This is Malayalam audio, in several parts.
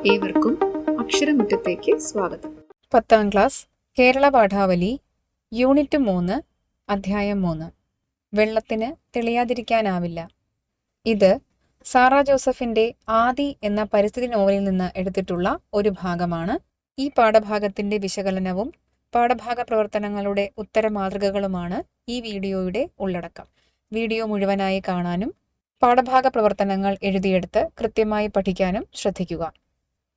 ഏവർക്കും അക്ഷരമുറ്റത്തേക്ക് സ്വാഗതം. 10ാം ക്ലാസ് കേരള പാഠാവലി യൂണിറ്റ് 3 അധ്യായം 3 വെള്ളത്തിന് തെളിയാതിരിക്കാനാവില്ല. ഇത് സാറാ ജോസഫിന്റെ ആദി എന്ന പരിസ്ഥിതി നോവലിൽ നിന്ന് എടുത്തിട്ടുള്ള ഒരു ഭാഗമാണ്. ഈ പാഠഭാഗത്തിന്റെ വിശകലനവും പാഠഭാഗ പ്രവർത്തനങ്ങളുടെ ഉത്തരമാതൃകകളുമാണ് ഈ വീഡിയോയുടെ ഉള്ളടക്കം. വീഡിയോ മുഴുവനായി കാണാനും പാഠഭാഗ പ്രവർത്തനങ്ങൾ എഴുതിയെടുത്ത് കൃത്യമായി പഠിക്കാനും ശ്രദ്ധിക്കുക.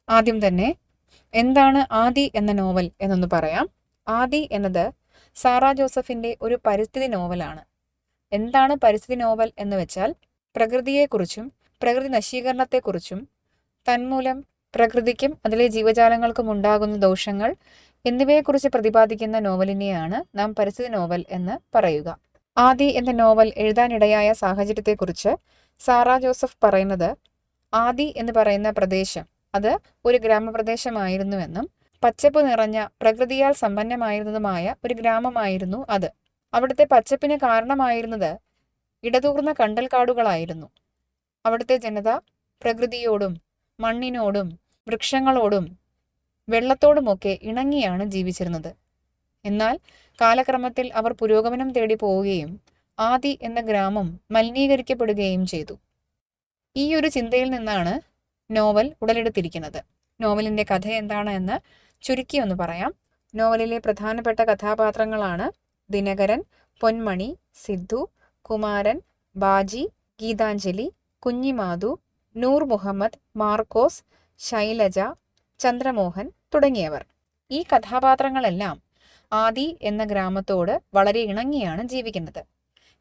ആദ്യം തന്നെ എന്താണ് ആദി എന്ന നോവൽ എന്നൊന്ന് പറയാം. ആദി എന്നത് സാറാ ജോസഫിന്റെ ഒരു പരിസ്ഥിതി നോവലാണ്. എന്താണ് പരിസ്ഥിതി നോവൽ എന്ന് വെച്ചാൽ പ്രകൃതിയെക്കുറിച്ചും പ്രകൃതി നശീകരണത്തെക്കുറിച്ചും തന്മൂലം പ്രകൃതിക്കും അതിലെ ജീവജാലങ്ങൾക്കും ഉണ്ടാകുന്ന ദോഷങ്ങൾ എന്നിവയെക്കുറിച്ച് പ്രതിപാദിക്കുന്ന നോവലിനെയാണ് നാം പരിസ്ഥിതി നോവൽ എന്ന് പറയുക. ആദി എന്ന നോവൽ എഴുതാനിടയായ സാഹചര്യത്തെക്കുറിച്ച് സാറാ ജോസഫ് പറയുന്നത്, ആദി എന്ന് പറയുന്ന പ്രദേശം അത് ഒരു ഗ്രാമപ്രദേശമായിരുന്നുവെന്നും പച്ചപ്പ് നിറഞ്ഞ പ്രകൃതിയാൽ സമ്പന്നമായിരുന്നതുമായ ഒരു ഗ്രാമമായിരുന്നു അത്. അവിടുത്തെ പച്ചപ്പിന് കാരണമായിരുന്നത് ഇടതൂർന്ന കണ്ടൽക്കാടുകളായിരുന്നു. അവിടുത്തെ ജനത പ്രകൃതിയോടും മണ്ണിനോടും വൃക്ഷങ്ങളോടും വെള്ളത്തോടുമൊക്കെ ഇണങ്ങിയാണ് ജീവിച്ചിരുന്നത്. എന്നാൽ കാലക്രമത്തിൽ അവർ പുരോഗമനം തേടി പോവുകയും ആദി എന്ന ഗ്രാമം മലിനീകരിക്കപ്പെടുകയും ചെയ്തു. ഈ ഒരു ചിന്തയിൽ നിന്നാണ് നോവൽ ഉടലെടുത്തിരിക്കുന്നത്. നോവലിന്റെ കഥ എന്താണ് എന്ന് ചുരുക്കി ഒന്ന് പറയാം. നോവലിലെ പ്രധാനപ്പെട്ട കഥാപാത്രങ്ങളാണ് ദിനകരൻ, പൊന്മണി, സിദ്ധു, കുമാരൻ, ബാജി, ഗീതാഞ്ജലി, കുഞ്ഞിമാധു, നൂർ മുഹമ്മദ്, മാർക്കോസ്, ശൈലജ, ചന്ദ്രമോഹൻ തുടങ്ങിയവർ. ഈ കഥാപാത്രങ്ങളെല്ലാം ആദി എന്ന ഗ്രാമത്തോട് വളരെ ഇണങ്ങിയാണ് ജീവിക്കുന്നത്.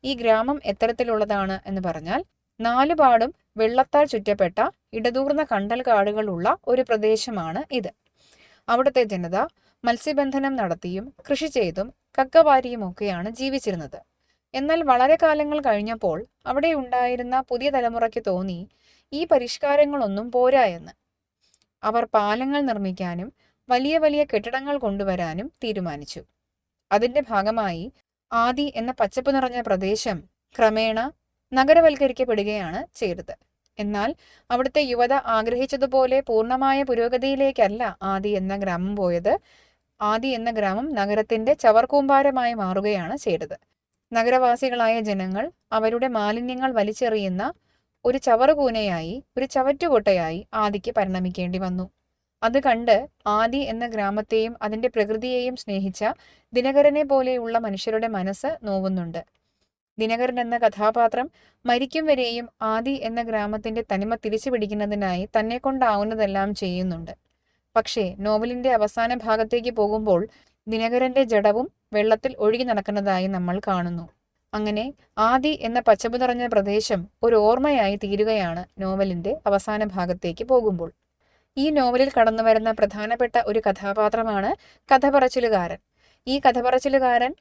ഈ ഗ്രാമം എത്തരത്തിലുള്ളതാണ് എന്ന് പറഞ്ഞാൽ, നാലുപാടും വെള്ളത്താൽ ചുറ്റപ്പെട്ട ഇടതൂർന്ന കണ്ടൽ കാടുകളുള്ള ഒരു പ്രദേശമാണ് ഇത്. അവിടുത്തെ ജനത മത്സ്യബന്ധനം നടത്തിയും കൃഷി ചെയ്തും കക്കവാരിയുമൊക്കെയാണ് ജീവിച്ചിരുന്നത്. എന്നാൽ വളരെ കാലങ്ങൾ കഴിഞ്ഞപ്പോൾ അവിടെ ഉണ്ടായിരുന്ന പുതിയ തലമുറയ്ക്ക് തോന്നി ഈ പരിഷ്കാരങ്ങളൊന്നും പോരാ എന്ന്. അവർ പാലങ്ങൾ നിർമ്മിക്കാനും വലിയ വലിയ കെട്ടിടങ്ങൾ കൊണ്ടുവരാനും തീരുമാനിച്ചു. അതിന്റെ ഭാഗമായി ആദി എന്ന പച്ചപ്പ് നിറഞ്ഞ പ്രദേശം ക്രമേണ നഗരവൽക്കരിക്കപ്പെടുകയാണ് ചെയ്തത്. എന്നാൽ അവിടുത്തെ യുവത ആഗ്രഹിച്ചതുപോലെ പൂർണ്ണമായ പുരോഗതിയിലേക്കല്ല ആദി എന്ന ഗ്രാമം പോയത്. ആദി എന്ന ഗ്രാമം നഗരത്തിന്റെ ചവർകൂമ്പാരമായി മാറുകയാണ് ചെയ്തത്. നഗരവാസികളായ ജനങ്ങൾ അവരുടെ മാലിന്യങ്ങൾ വലിച്ചെറിയുന്ന ഒരു ചവറുകൂനയായി, ഒരു ചവറ്റുകൊട്ടയായി ആദിക്ക് പരിണമിക്കേണ്ടി വന്നു. അത് കണ്ട് ആദി എന്ന ഗ്രാമത്തെയും അതിന്റെ പ്രകൃതിയെയും സ്നേഹിച്ച ദിനകരനെ പോലെയുള്ള മനുഷ്യരുടെ മനസ്സ് നോവുന്നുണ്ട്. ദിനകരൻ എന്ന കഥാപാത്രം മരിക്കും വരെയും ആദി എന്ന ഗ്രാമത്തിന്റെ തനിമ തിരിച്ചു പിടിക്കുന്നതിനായി തന്നെ കൊണ്ടാവുന്നതെല്ലാം ചെയ്യുന്നുണ്ട്. പക്ഷേ നോവലിന്റെ അവസാന ഭാഗത്തേക്ക് പോകുമ്പോൾ ദിനകരന്റെ ജഡവും വെള്ളത്തിൽ ഒഴുകി നടക്കുന്നതായി നമ്മൾ കാണുന്നു. അങ്ങനെ ആദി എന്ന പച്ചപ്പ് നിറഞ്ഞ പ്രദേശം ഒരു ഓർമ്മയായി തീരുകയാണ് നോവലിന്റെ അവസാന ഭാഗത്തേക്ക് പോകുമ്പോൾ. ഈ നോവലിൽ കടന്നു വരുന്ന പ്രധാനപ്പെട്ട ഒരു കഥാപാത്രമാണ് കഥ പറച്ചിലുകാരൻ. ഈ കഥ പറച്ചിലുകാരൻ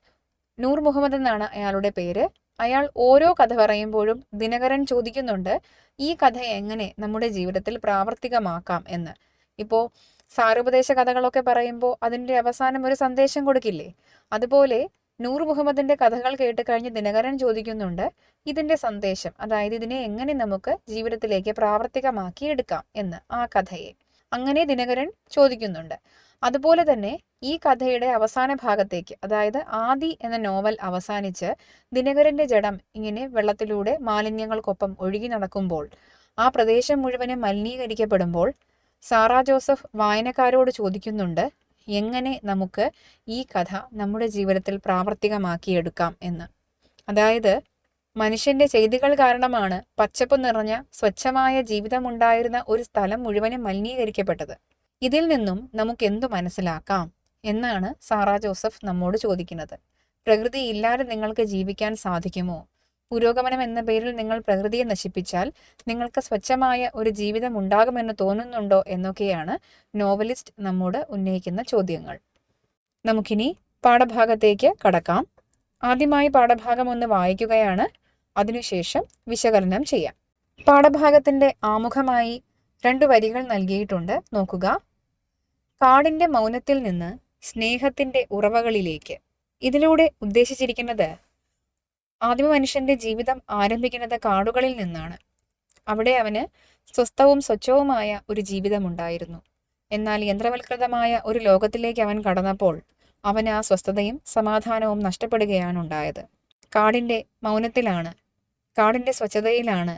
നൂർ മുഹമ്മദ് എന്നാണ് അയാളുടെ പേര്. അയാൾ ഓരോ കഥ പറയുമ്പോഴും ദിനകരൻ ചോദിക്കുന്നുണ്ട്, ഈ കഥ എങ്ങനെ നമ്മുടെ ജീവിതത്തിൽ പ്രാവർത്തികമാക്കാം എന്ന്. ഇപ്പോൾ സാരോപദേശ കഥകളൊക്കെ പറയുമ്പോൾ അതിൻ്റെ അവസാനം ഒരു സന്ദേശം കൊടുക്കില്ലേ? അതുപോലെ നൂർ മുഹമ്മദിന്റെ കഥകൾ കേട്ട് കഴിഞ്ഞ് ദിനകരൻ ചോദിക്കുന്നുണ്ട്, ഇതിന്റെ സന്ദേശം, അതായത് ഇതിനെ എങ്ങനെ നമുക്ക് ജീവിതത്തിലേക്ക് പ്രാവർത്തികമാക്കി എടുക്കാം എന്ന്, ആ കഥയെ. അങ്ങനെ ദിനകരൻ ചോദിക്കുന്നുണ്ട്. അതുപോലെ തന്നെ ഈ കഥയുടെ അവസാന ഭാഗത്തേക്ക്, അതായത് ആദി എന്ന നോവൽ അവസാനിച്ച് ദിനകരന്റെ ജഡം ഇങ്ങനെ വെള്ളത്തിലൂടെ മാലിന്യങ്ങൾക്കൊപ്പം ഒഴുകി നടക്കുമ്പോൾ, ആ പ്രദേശം മുഴുവനും മലിനീകരിക്കപ്പെടുമ്പോൾ സാറാ ജോസഫ് വായനക്കാരോട് ചോദിക്കുന്നുണ്ട്, എങ്ങനെ നമുക്ക് ഈ കഥ നമ്മുടെ ജീവിതത്തിൽ പ്രാവർത്തികമാക്കിയെടുക്കാം എന്ന്. അതായത് മനുഷ്യന്റെ ചെയ്തികൾ കാരണമാണ് പച്ചപ്പ് നിറഞ്ഞ സ്വച്ഛമായ ജീവിതമുണ്ടായിരുന്ന ഒരു സ്ഥലം മുഴുവനും മലിനീകരിക്കപ്പെട്ടത്. ഇതിൽ നിന്നും നമുക്ക് എന്തു മനസ്സിലാക്കാം എന്നാണ് സാറാ ജോസഫ് നമ്മോട് ചോദിക്കുന്നത്. പ്രകൃതി ഇല്ലാതെ നിങ്ങൾക്ക് ജീവിക്കാൻ സാധിക്കുമോ? പുരോഗമനം എന്ന പേരിൽ നിങ്ങൾ പ്രകൃതിയെ നശിപ്പിച്ചാൽ നിങ്ങൾക്ക് സ്വച്ഛമായ ഒരു ജീവിതം ഉണ്ടാകുമെന്ന് തോന്നുന്നുണ്ടോ എന്നൊക്കെയാണ് നോവലിസ്റ്റ് നമ്മോട് ഉന്നയിക്കുന്ന ചോദ്യങ്ങൾ. നമുക്കിനി പാഠഭാഗത്തേക്ക് കടക്കാം. ആദ്യമായി പാഠഭാഗം ഒന്ന് വായിക്കുകയാണ്, അതിനുശേഷം വിശകലനം ചെയ്യാം. പാഠഭാഗത്തിന്റെ ആമുഖമായി 2 വരികൾ നൽകിയിട്ടുണ്ട്, നോക്കുക. കാടിന്റെ മൗനത്തിൽ നിന്ന് സ്നേഹത്തിന്റെ ഉറവകളിലേക്ക്. ഇതിലൂടെ ഉദ്ദേശിച്ചിരിക്കുന്നത് ആദിമ മനുഷ്യന്റെ ജീവിതം ആരംഭിക്കുന്നത് കാടുകളിൽ നിന്നാണ്. അവിടെ അവന് സ്വസ്ഥവും സ്വച്ഛവുമായ ഒരു ജീവിതമുണ്ടായിരുന്നു. എന്നാൽ യന്ത്രവൽകൃതമായ ഒരു ലോകത്തിലേക്ക് അവൻ കടന്നപ്പോൾ അവന് ആ സ്വസ്ഥതയും സമാധാനവും നഷ്ടപ്പെടുകയാണ് ഉണ്ടായത്. കാടിന്റെ മൗനത്തിലാണ്, കാടിന്റെ സ്വച്ഛതയിലാണ്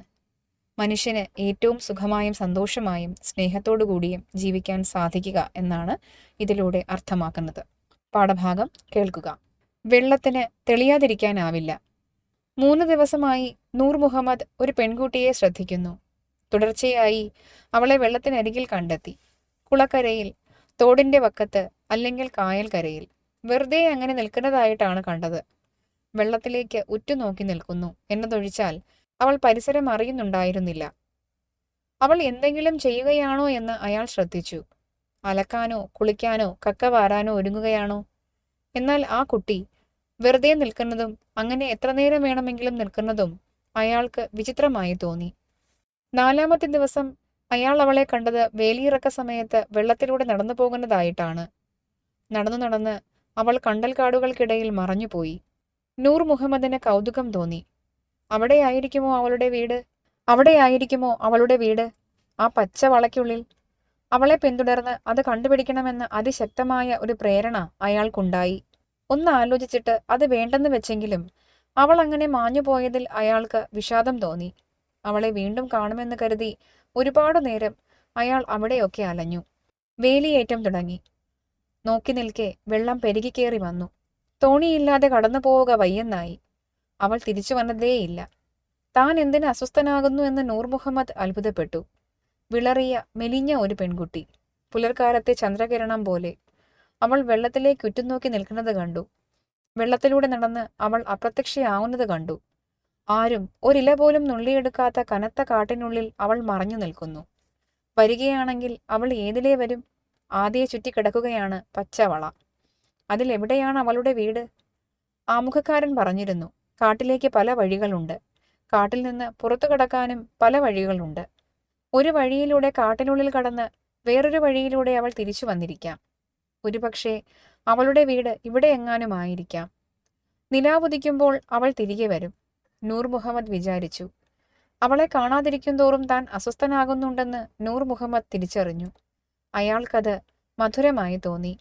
മനുഷ്യന് ഏറ്റവും സുഖമായും സന്തോഷമായും സ്നേഹത്തോടു കൂടിയും ജീവിക്കാൻ സാധിക്കുക എന്നാണ് ഇതിലൂടെ അർത്ഥമാക്കുന്നത്. പാഠഭാഗം കേൾക്കുക. വെള്ളത്തിന് തെളിയാതിരിക്കാനാവില്ല. 3 ദിവസമായി നൂർ മുഹമ്മദ് ഒരു പെൺകുട്ടിയെ ശ്രദ്ധിക്കുന്നു. തുടർച്ചയായി അവളെ വെള്ളത്തിനരികിൽ കണ്ടെത്തി. കുളക്കരയിൽ, തോടിന്റെ വക്കത്ത്, അല്ലെങ്കിൽ കായൽ കരയിൽ വെറുതെ അങ്ങനെ നിൽക്കുന്നതായിട്ടാണ് കണ്ടത്. വെള്ളത്തിലേക്ക് ഉറ്റുനോക്കി നിൽക്കുന്നു എന്നതൊഴിച്ചാൽ അവൾ പരിസരം അറിയുന്നുണ്ടായിരുന്നില്ല. അവൾ എന്തെങ്കിലും ചെയ്യുകയാണോ എന്ന് അയാൾ ശ്രദ്ധിച്ചു. അലക്കാനോ കുളിക്കാനോ കക്ക വാരാനോ ഒരുങ്ങുകയാണോ? എന്നാൽ ആ കുട്ടി വെറുതെ നിൽക്കുന്നതും അങ്ങനെ എത്ര നേരം വേണമെങ്കിലും നിൽക്കുന്നതും അയാൾക്ക് വിചിത്രമായി തോന്നി. 4-ാമത്തെ ദിവസം അയാൾ അവളെ കണ്ടത് വേലിയിറക്ക സമയത്ത് വെള്ളത്തിലൂടെ നടന്നു പോകുന്നതായിട്ടാണ്. നടന്നു നടന്ന് അവൾ കണ്ടൽക്കാടുകൾക്കിടയിൽ മറഞ്ഞുപോയി. നൂർ മുഹമ്മദിന് കൗതുകം തോന്നി. അവിടെയായിരിക്കുമോ അവളുടെ വീട്? അവിടെയായിരിക്കുമോ അവളുടെ വീട്? ആ പച്ച വളയ്ക്കുള്ളിൽ? അവളെ പിന്തുടർന്ന് അത് കണ്ടുപിടിക്കണമെന്ന അതിശക്തമായ ഒരു പ്രേരണ അയാൾക്കുണ്ടായി. ഒന്ന് ആലോചിച്ചിട്ട് അത് വേണ്ടെന്ന് വെച്ചെങ്കിലും അവൾ അങ്ങനെ മാഞ്ഞുപോയതിൽ അയാൾക്ക് വിഷാദം തോന്നി. അവളെ വീണ്ടും കാണുമെന്ന് കരുതി ഒരുപാടു നേരം അയാൾ അവിടെയൊക്കെ അലഞ്ഞു. വേലിയേറ്റം തുടങ്ങി. നോക്കി നിൽക്കെ വെള്ളം പെരുകിക്കേറി വന്നു. തോണിയില്ലാതെ കടന്നു പോവുക വയ്യെന്നായി. അവൾ തിരിച്ചു വന്നതേയില്ല. താൻ എന്തിന് അസ്വസ്ഥനാകുന്നു എന്ന് നൂർ മുഹമ്മദ് അത്ഭുതപ്പെട്ടു. വിളറിയ മെലിഞ്ഞ ഒരു പെൺകുട്ടി, പുലർക്കാലത്തെ ചന്ദ്രകിരണം പോലെ. അവൾ വെള്ളത്തിലേക്ക് ഉറ്റുനോക്കി നിൽക്കുന്നത് കണ്ടു. വെള്ളത്തിലൂടെ നടന്ന് അവൾ അപ്രത്യക്ഷയാവുന്നത് കണ്ടു. ആരും ഒരില പോലും നുള്ളിയെടുക്കാത്ത കനത്ത കാട്ടിനുള്ളിൽ അവൾ മറഞ്ഞു നിൽക്കുന്നു. വരികയാണെങ്കിൽ അവൾ ഏതിലേ വരും? ആദ്യെ ചുറ്റിക്കിടക്കുകയാണ് പച്ചവള. അതിലെവിടെയാണ് അവളുടെ വീട്? ആമുഖക്കാരൻ പറഞ്ഞിരുന്നു, കാട്ടിലേക്ക് പല വഴികളുണ്ട്. കാട്ടിൽ നിന്ന് പുറത്തു കടക്കാനും പല വഴികളുണ്ട്. ഒരു വഴിയിലൂടെ കാട്ടിനുള്ളിൽ കടന്ന് വേറൊരു വഴിയിലൂടെ അവൾ തിരിച്ചു വന്നിരിക്കാം. ഒരുപക്ഷെ അവളുടെ വീട് ഇവിടെ എങ്ങാനുമായിരിക്കാം. നിലാവുദിക്കുമ്പോൾ അവൾ തിരികെ വരും. നൂർ മുഹമ്മദ് വിചാരിച്ചു. അവളെ കാണാതിരിക്കും തോറും താൻ അസ്വസ്ഥനാകുന്നുണ്ടെന്ന് നൂർ മുഹമ്മദ് തിരിച്ചറിഞ്ഞു. അയാൾക്കത് മധുരമായി തോന്നി.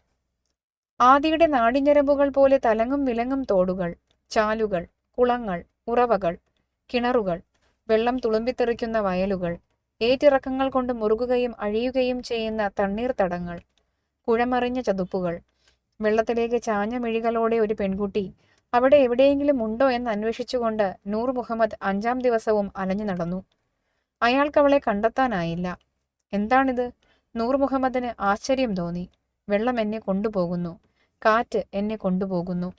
ആദിയുടെ നാടിഞ്ഞരമ്പുകൾ പോലെ തലങ്ങും വിലങ്ങും തോടുകൾ, ചാലുകൾ, കുളങ്ങൾ, ഉറവകൾ, കിണറുകൾ, വെള്ളം തുളുമ്പിത്തെറിക്കുന്ന വയലുകൾ, ഏറ്റിറക്കങ്ങൾ കൊണ്ട് മുറുകുകയും അഴിയുകയും ചെയ്യുന്ന തണ്ണീർത്തടങ്ങൾ, കുഴമറിഞ്ഞ ചതുപ്പുകൾ. വെള്ളത്തിലേക്ക് ചാഞ്ഞ മിഴികളോടെ ഒരു പെൺകുട്ടി അവിടെ എവിടെയെങ്കിലും ഉണ്ടോ എന്ന് അന്വേഷിച്ചുകൊണ്ട് നൂർ മുഹമ്മദ് 5-ാം ദിവസവും അലഞ്ഞു നടന്നു. അയാൾക്കവളെ കണ്ടെത്താനായില്ല. എന്താണിത്? നൂർ മുഹമ്മദിന് ആശ്ചര്യം തോന്നി. വെള്ളം എന്നെ കൊണ്ടുപോകുന്നു, കാറ്റ് എന്നെ കൊണ്ടുപോകുന്നു.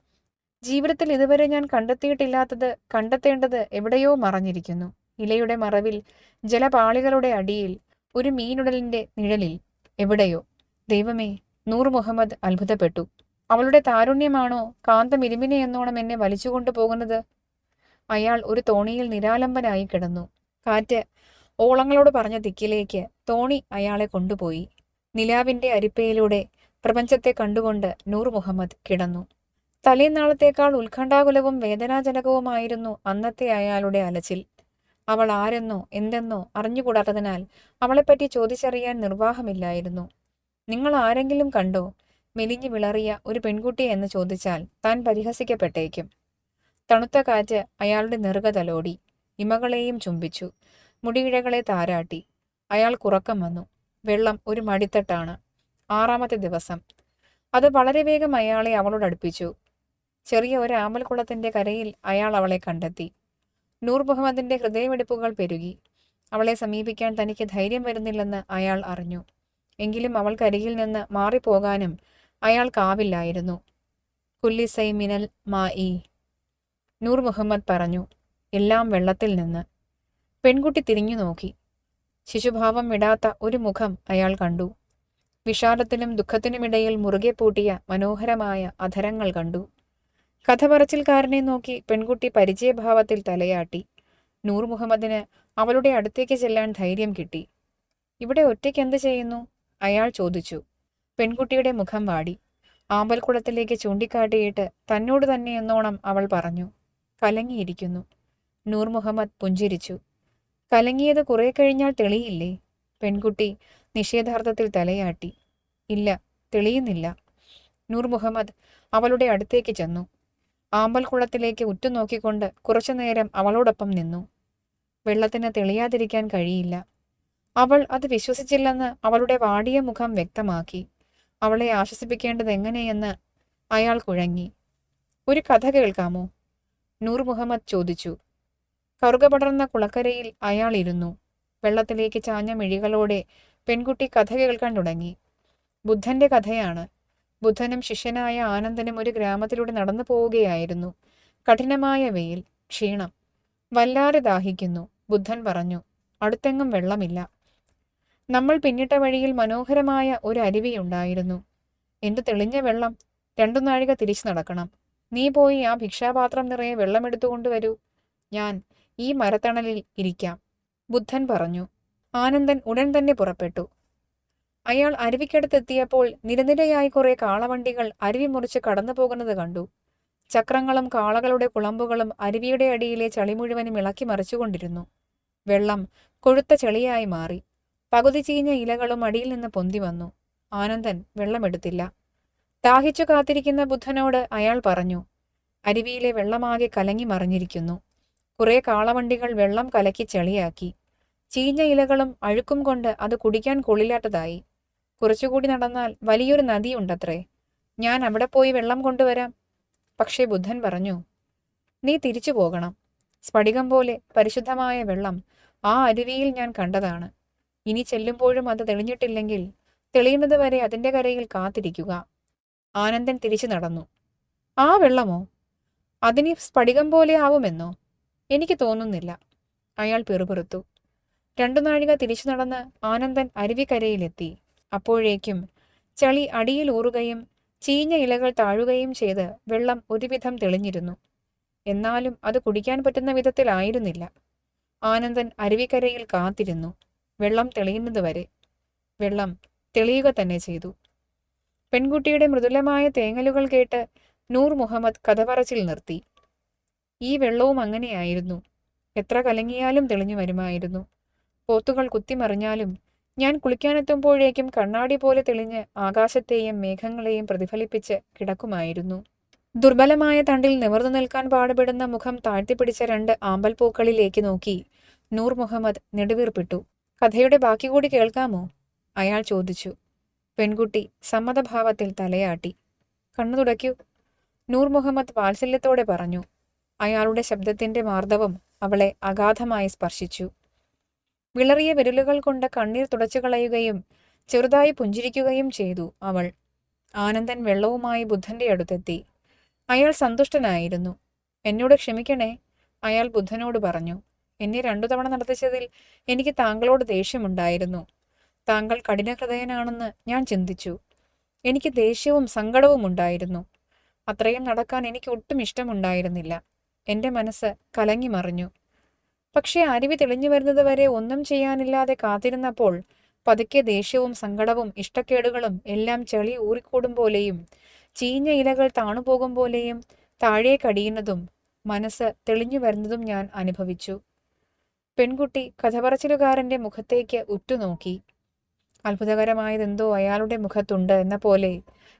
ജീവിതത്തിൽ ഇതുവരെ ഞാൻ കണ്ടെത്തിയിട്ടില്ലാത്തത് കണ്ടെത്തേണ്ടത് എവിടെയോ മറഞ്ഞിരിക്കുന്നു. ഇലയുടെ മറവിൽ, ജലപാളികളുടെ അടിയിൽ, ഒരു മീനുടലിന്റെ നിഴലിൽ, എവിടെയോ. ദൈവമേ! നൂർ മുഹമ്മദ് അത്ഭുതപ്പെട്ടു. അവളുടെ താരുണ്യമാണോ കാന്തമിരുമിനെ എന്നോണം എന്നെ വലിച്ചുകൊണ്ടു പോകുന്നത്? അയാൾ ഒരു തോണിയിൽ നിരാലംബനായി കിടന്നു. കാറ്റ് ഓളങ്ങളോട് പറഞ്ഞ ദിക്കിലേക്ക് തോണി അയാളെ കൊണ്ടുപോയി. നിലാവിന്റെ അരിപ്പയിലൂടെ പ്രപഞ്ചത്തെ കണ്ടുകൊണ്ട് നൂർ മുഹമ്മദ് കിടന്നു. തലേനാളത്തേക്കാൾ ഉത്കണ്ഠാകുലവും വേദനാജനകവുമായിരുന്നു അന്നത്തെ അയാളുടെ അലച്ചിൽ. അവൾ ആരെന്നോ എന്തെന്നോ അറിഞ്ഞുകൂടാത്തതിനാൽ അവളെപ്പറ്റി ചോദിച്ചറിയാൻ നിർവാഹമില്ലായിരുന്നു. നിങ്ങൾ ആരെങ്കിലും കണ്ടോ? മെലിഞ്ഞു വിളറിയ ഒരു പെൺകുട്ടി എന്ന് ചോദിച്ചാൽ താൻ പരിഹസിക്കപ്പെട്ടേക്കും. തണുത്ത കാറ്റ് അയാളുടെ നെറുക തലോടി, ഇമകളെയും ചുംബിച്ചു, മുടിയിഴകളെ താരാട്ടി. അയാൾക്കുറക്കം വന്നു. വെള്ളം ഒരു മടിത്തട്ടാണ്. 6-ാമത്തെ ദിവസം. അത് വളരെ വേഗം അയാളെ അവളോടടുപ്പിച്ചു. ചെറിയ ഒരു ആമ്പൽക്കുളത്തിന്റെ കരയിൽ അയാൾ അവളെ കണ്ടെത്തി. നൂർ മുഹമ്മദിന്റെ ഹൃദയമിടിപ്പുകൾ പെരുകി. അവളെ സമീപിക്കാൻ തനിക്ക് ധൈര്യം വരുന്നില്ലെന്ന് അയാൾ അറിഞ്ഞു. എങ്കിലും അവൾക്കരികിൽ നിന്ന് മാറിപ്പോകാനും അയാൾക്കാവില്ലായിരുന്നു. കുല്ലിസൈ മിനൽ മായി, നൂർ മുഹമ്മദ് പറഞ്ഞു. എല്ലാം വെള്ളത്തിൽ നിന്ന്. പെൺകുട്ടി തിരിഞ്ഞു നോക്കി. ശിശുഭാവം വിടാത്ത ഒരു മുഖം അയാൾ കണ്ടു. വിഷാദത്തിനും ദുഃഖത്തിനുമിടയിൽ മുറുകെ പൂട്ടിയ മനോഹരമായ അധരങ്ങൾ കണ്ടു. കഥ പറച്ചിൽക്കാരനെ നോക്കി പെൺകുട്ടി പരിചയഭാവത്തിൽ തലയാട്ടി. നൂർ മുഹമ്മദിന് അവളുടെ അടുത്തേക്ക് ചെല്ലാൻ ധൈര്യം കിട്ടി. ഇവിടെ ഒറ്റയ്ക്ക് എന്ത് ചെയ്യുന്നു? അയാൾ ചോദിച്ചു. പെൺകുട്ടിയുടെ മുഖം വാടി. ആമ്പൽക്കുളത്തിലേക്ക് ചൂണ്ടിക്കാട്ടിയിട്ട് തന്നോട് തന്നെ എന്നോണം അവൾ പറഞ്ഞു. കലങ്ങിയിരിക്കുന്നു. നൂർ മുഹമ്മദ് പുഞ്ചിരിച്ചു. കലങ്ങിയത് കുറെ കഴിഞ്ഞാൽ തെളിയില്ലേ? പെൺകുട്ടി നിഷേധാർത്ഥത്തിൽ തലയാട്ടി. ഇല്ല, തെളിയുന്നില്ല. നൂർ മുഹമ്മദ് അവളുടെ അടുത്തേക്ക് ചെന്നു. ആമ്പൽ കുളത്തിലേക്ക് ഉറ്റുനോക്കിക്കൊണ്ട് കുറച്ചുനേരം അവളോടൊപ്പം നിന്നു. വെള്ളത്തിന് തെളിയാതിരിക്കാൻ കഴിയില്ല. അവൾ അത് വിശ്വസിച്ചില്ലെന്ന് അവളുടെ വാടിയ മുഖം വ്യക്തമാക്കി. അവളെ ആശ്വസിപ്പിക്കേണ്ടത് എങ്ങനെയെന്ന് അയാൾ കുഴങ്ങി. ഒരു കഥ കേൾക്കാമോ? നൂർ മുഹമ്മദ് ചോദിച്ചു. കറുകപടർന്ന കുളക്കരയിൽ അയാൾ ഇരുന്നു. വെള്ളത്തിലേക്ക് ചാഞ്ഞ മിഴികളോടെ പെൺകുട്ടി കഥ കേൾക്കാൻ തുടങ്ങി. ബുദ്ധന്റെ കഥയാണ്. ബുദ്ധനും ശിഷ്യനായ ആനന്ദനും ഒരു ഗ്രാമത്തിലൂടെ നടന്നു പോവുകയായിരുന്നു. കഠിനമായ വെയിൽ, ക്ഷീണം, വല്ലാതെ ദാഹിക്കുന്നു. ബുദ്ധൻ പറഞ്ഞു, അടുത്തെങ്ങും വെള്ളമില്ല. നമ്മൾ പിന്നിട്ട വഴിയിൽ മനോഹരമായ ഒരു അരുവിയുണ്ടായിരുന്നു. എന്ത് തെളിഞ്ഞ വെള്ളം! 2 നാഴിക തിരിച്ചു നടക്കണം. നീ പോയി ആ ഭിക്ഷാപാത്രം നിറയെ വെള്ളമെടുത്തുകൊണ്ടുവരൂ. ഞാൻ ഈ മരത്തണലിൽ ഇരിക്കാം, ബുദ്ധൻ പറഞ്ഞു. ആനന്ദൻ ഉടൻ തന്നെ പുറപ്പെട്ടു. അയാൾ അരുവിക്കടുത്തെത്തിയപ്പോൾ നിരനിരയായി കുറെ കാളവണ്ടികൾ അരുവി മുറിച്ച് കടന്നു പോകുന്നത് കണ്ടു. ചക്രങ്ങളും കാളകളുടെ കുളമ്പുകളും അരുവിയുടെ അടിയിലെ ചളി മുഴുവനും ഇളക്കി മറിച്ചുകൊണ്ടിരുന്നു. വെള്ളം കൊഴുത്ത ചെളിയായി മാറി. പകുതി ചീഞ്ഞ ഇലകളും അടിയിൽ നിന്ന് പൊന്തി വന്നു. ആനന്ദൻ വെള്ളമെടുത്തില്ല. ദാഹിച്ചു കാത്തിരിക്കുന്ന ബുദ്ധനോട് അയാൾ പറഞ്ഞു, അരുവിയിലെ വെള്ളമാകെ കലങ്ങി മറിഞ്ഞിരിക്കുന്നു. കുറെ കാളവണ്ടികൾ വെള്ളം കലക്കി ചെളിയാക്കി. ചീഞ്ഞ ഇലകളും അഴുക്കും കൊണ്ട് അത് കുടിക്കാൻ കൊള്ളില്ലാത്തതായി. കുറച്ചുകൂടി നടന്നാൽ വലിയൊരു നദിയുണ്ടത്രേ. ഞാൻ അവിടെ പോയി വെള്ളം കൊണ്ടുവരാം. പക്ഷേ ബുദ്ധൻ പറഞ്ഞു, നീ തിരിച്ചു പോകണം. സ്ഫടികം പോലെ പരിശുദ്ധമായ വെള്ളം ആ അരുവിയിൽ ഞാൻ കണ്ടതാണ്. ഇനി ചെല്ലുമ്പോഴും അത് തെളിഞ്ഞിട്ടില്ലെങ്കിൽ തെളിയുന്നത് വരെ അതിന്റെ കരയിൽ കാത്തിരിക്കുക. ആനന്ദൻ തിരിച്ചു നടന്നു. ആ വെള്ളമോ? അതിനി സ്ഫടികം പോലെ ആവുമെന്നോ? എനിക്ക് തോന്നുന്നില്ല, അയാൾ പിറുപിറുത്തു. 2 നാഴിക തിരിച്ചു നടന്ന് ആനന്ദൻ അരുവിക്കരയിലെത്തി. അപ്പോഴേക്കും ചളി അടിയിൽ ഊറുകയും ചീഞ്ഞ ഇലകൾ താഴുകയും ചെയ്ത് വെള്ളം ഒരുവിധം തെളിഞ്ഞിരുന്നു. എന്നാലും അത് കുടിക്കാൻ പറ്റുന്ന വിധത്തിലായിരുന്നില്ല. ആനന്ദൻ അരുവിക്കരയിൽ കാത്തിരുന്നു, വെള്ളം തെളിയുന്നതുവരെ. വെള്ളം തെളിയുക തന്നെ ചെയ്തു. പെൺകുട്ടിയുടെ മൃദുലമായ തേങ്ങലുകൾ കേട്ട് നൂർ മുഹമ്മദ് കഥ പറച്ചിൽ നിർത്തി. ഈ വെള്ളവും അങ്ങനെയായിരുന്നു. എത്ര കലങ്ങിയാലും തെളിഞ്ഞു വരുമായിരുന്നു. പോത്തുകൾ കുത്തിമറിഞ്ഞാലും ഞാൻ കുളിക്കാനെത്തുമ്പോഴേക്കും കണ്ണാടി പോലെ തെളിഞ്ഞ് ആകാശത്തെയും മേഘങ്ങളെയും പ്രതിഫലിപ്പിച്ച് കിടക്കുമായിരുന്നു. ദുർബലമായ തണ്ടിൽ നിവർന്നു നിൽക്കാൻ പാടുപെടുന്ന മുഖം താഴ്ത്തിപ്പിടിച്ച 2 ആമ്പൽപ്പൂക്കളിലേക്ക് നോക്കി നൂർ മുഹമ്മദ് നെടുവീർപ്പിട്ടു. കഥയുടെ ബാക്കി കൂടി കേൾക്കാമോ? അയാൾ ചോദിച്ചു. പെൺകുട്ടി സമ്മതഭാവത്തിൽ തലയാട്ടി. കണ്ണു തുടയ്ക്കൂ, നൂർ മുഹമ്മദ് വാത്സല്യത്തോടെ പറഞ്ഞു. അയാളുടെ ശബ്ദത്തിന്റെ മാർദ്ദവം അവളെ അഗാധമായി സ്പർശിച്ചു. വിളറിയ വിരലുകൾ കൊണ്ട് കണ്ണീർ തുടച്ചു കളയുകയും ചെറുതായി പുഞ്ചിരിക്കുകയും ചെയ്തു അവൾ. ആനന്ദൻ വെള്ളവുമായി ബുദ്ധന്റെ അടുത്തെത്തി. അയാൾ സന്തുഷ്ടനായിരുന്നു. എന്നോട് ക്ഷമിക്കണേ, അയാൾ ബുദ്ധനോട് പറഞ്ഞു. എന്നെ 2 തവണ നടത്തിച്ചതിൽ എനിക്ക് താങ്കളോട് ദേഷ്യമുണ്ടായിരുന്നു. താങ്കൾ കഠിനഹൃദയനാണെന്ന് ഞാൻ ചിന്തിച്ചു. എനിക്ക് ദേഷ്യവും സങ്കടവും ഉണ്ടായിരുന്നു. അത്രയും നടക്കാൻ എനിക്ക് ഒട്ടും ഇഷ്ടമുണ്ടായിരുന്നില്ല. എന്റെ മനസ്സ് കലങ്ങി മറിഞ്ഞു. പക്ഷേ അരുവി തെളിഞ്ഞു വരുന്നത് വരെ ഒന്നും ചെയ്യാനില്ലാതെ കാത്തിരുന്നപ്പോൾ പതുക്കെ ദേഷ്യവും സങ്കടവും ഇഷ്ടക്കേടുകളും എല്ലാം ചെളി ഊറിക്കൂടും പോലെയും ചീഞ്ഞ ഇലകൾ താണുപോകും പോലെയും താഴേക്കടിയുന്നതും മനസ്സ് തെളിഞ്ഞു വരുന്നതും ഞാൻ അനുഭവിച്ചു. പെൺകുട്ടി കഥപറച്ചിലുകാരന്റെ മുഖത്തേക്ക് ഉറ്റുനോക്കി. അത്ഭുതകരമായതെന്തോ അയാളുടെ മുഖത്തുണ്ട് എന്ന പോലെ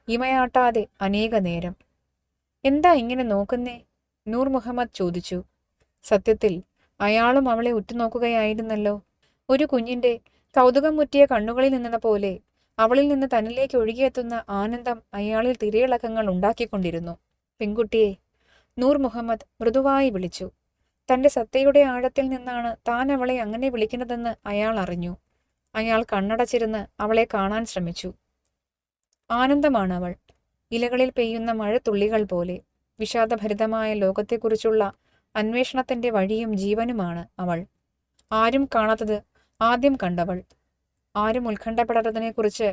ഇമയാട്ടാതെ അനേക നേരം. എന്താ ഇങ്ങനെ നോക്കുന്നേ? നൂർ മുഹമ്മദ് ചോദിച്ചു. സത്യത്തിൽ അയാളും അവളെ ഉറ്റുനോക്കുകയായിരുന്നല്ലോ. ഒരു കുഞ്ഞിന്റെ കൗതുകം മുറ്റിയ കണ്ണുകളിൽ നിന്നെന്ന പോലെ അവളിൽ നിന്ന് തന്നിലേക്ക് ഒഴുകിയെത്തുന്ന ആനന്ദം അയാളിൽ തിരയിളക്കങ്ങൾ ഉണ്ടാക്കിക്കൊണ്ടിരുന്നു. പെൺകുട്ടിയെ നൂർ മുഹമ്മദ് മൃദുവായി വിളിച്ചു. തന്റെ സത്തയുടെ ആഴത്തിൽ നിന്നാണ് താൻ അവളെ അങ്ങനെ വിളിക്കുന്നതെന്ന് അയാൾ അറിഞ്ഞു. അയാൾ കണ്ണടച്ചിരുന്ന് അവളെ കാണാൻ ശ്രമിച്ചു. ആനന്ദമാണ് അവൾ. ഇലകളിൽ പെയ്യുന്ന മഴത്തുള്ളികൾ പോലെ വിഷാദഭരിതമായ ലോകത്തെക്കുറിച്ചുള്ള അന്വേഷണത്തിന്റെ വഴിയും ജീവനുമാണ് അവൾ. ആരും കാണാത്തത് ആദ്യം കണ്ടവൾ. ആരും ഉത്കണ്ഠപ്പെടാത്തതിനെക്കുറിച്ച്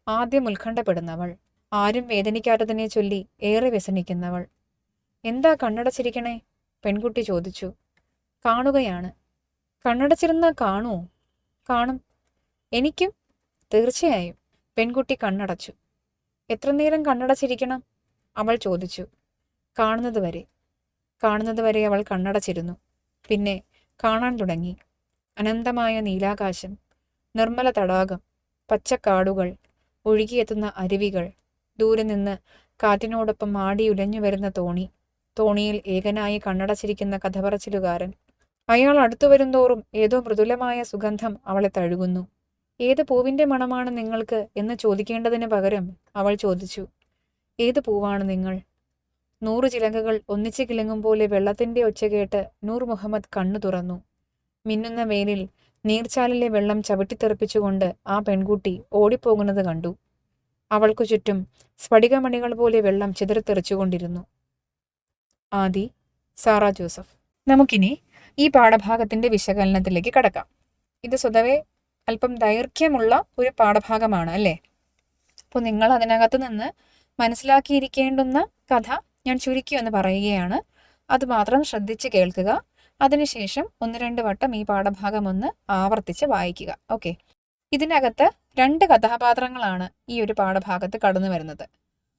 ആദ്യം ഉത്കണ്ഠപ്പെടുന്നവൾ. ആരും വേദനിക്കാത്തതിനെ ചൊല്ലി ഏറെ വ്യസനിക്കുന്നവൾ. എന്താ കണ്ണടച്ചിരിക്കണേ? പെൺകുട്ടി ചോദിച്ചു. കാണുകയാണ്. കണ്ണടച്ചിരുന്ന കാണുമോ? കാണും. എനിക്കും? തീർച്ചയായും. പെൺകുട്ടി കണ്ണടച്ചു. എത്ര നേരം കണ്ണടച്ചിരിക്കണം? അവൾ ചോദിച്ചു. കാണുന്നതുവരെ അവൾ കണ്ണടച്ചിരുന്നു. പിന്നെ കാണാൻ തുടങ്ങി. അനന്തമായ നീലാകാശം, നിർമ്മല തടാകം, പച്ചക്കാടുകൾ, ഒഴുകിയെത്തുന്ന അരുവികൾ, ദൂരെ നിന്ന് കാറ്റിനോടൊപ്പം ആടിയുലഞ്ഞു വരുന്ന തോണി, തോണിയിൽ ഏകനായി കണ്ണടച്ചിരിക്കുന്ന കഥപറച്ചിലുകാരൻ. അയാൾ അടുത്തു വരുംതോറും ഏതോ മൃദുലമായ സുഗന്ധം അവളെ തഴുകുന്നു. ഏത് പൂവിന്റെ മണമാണ് നിങ്ങൾക്ക് എന്ന് ചോദിക്കേണ്ടതിന് പകരം അവൾ ചോദിച്ചു, ഏത് പൂവാണ് നിങ്ങൾ? 100 ചിലങ്കകൾ ഒന്നിച്ചു കിളങ്ങും പോലെ വെള്ളത്തിന്റെ ഒച്ച കേട്ട് നൂർ മുഹമ്മദ് കണ്ണു തുറന്നു. മിന്നുന്ന വെയിലിൽ നീർച്ചാലിലെ വെള്ളം ചവിട്ടിത്തെറിപ്പിച്ചുകൊണ്ട് ആ പെൺകുട്ടി ഓടിപ്പോകുന്നത് കണ്ടു. അവൾക്കു ചുറ്റും സ്ഫടികമണികൾ പോലെ വെള്ളം ചിതറിത്തെറിച്ചുകൊണ്ടിരുന്നു. ആദി, സാറ ജോസഫ്. നമുക്കിനി ഈ പാഠഭാഗത്തിന്റെ വിശകലനത്തിലേക്ക് കടക്കാം. ഇത് സ്വതവേ അല്പം ദൈർഘ്യമുള്ള ഒരു പാഠഭാഗമാണ് അല്ലേ? അപ്പോൾ നിങ്ങൾ അതിനകത്ത് നിന്ന് മനസ്സിലാക്കിയിരിക്കേണ്ടുന്ന കഥ ഞാൻ ചുരുക്കി എന്ന് പറയുകയാണ്. അതുമാത്രം ശ്രദ്ധിച്ച് കേൾക്കുക. അതിനുശേഷം 1-2 വട്ടം ഈ പാഠഭാഗം ഒന്ന് ആവർത്തിച്ച് വായിക്കുക. ഓക്കെ. ഇതിനകത്ത് 2 കഥാപാത്രങ്ങളാണ് ഈ ഒരു പാഠഭാഗത്ത് കടന്നു വരുന്നത്.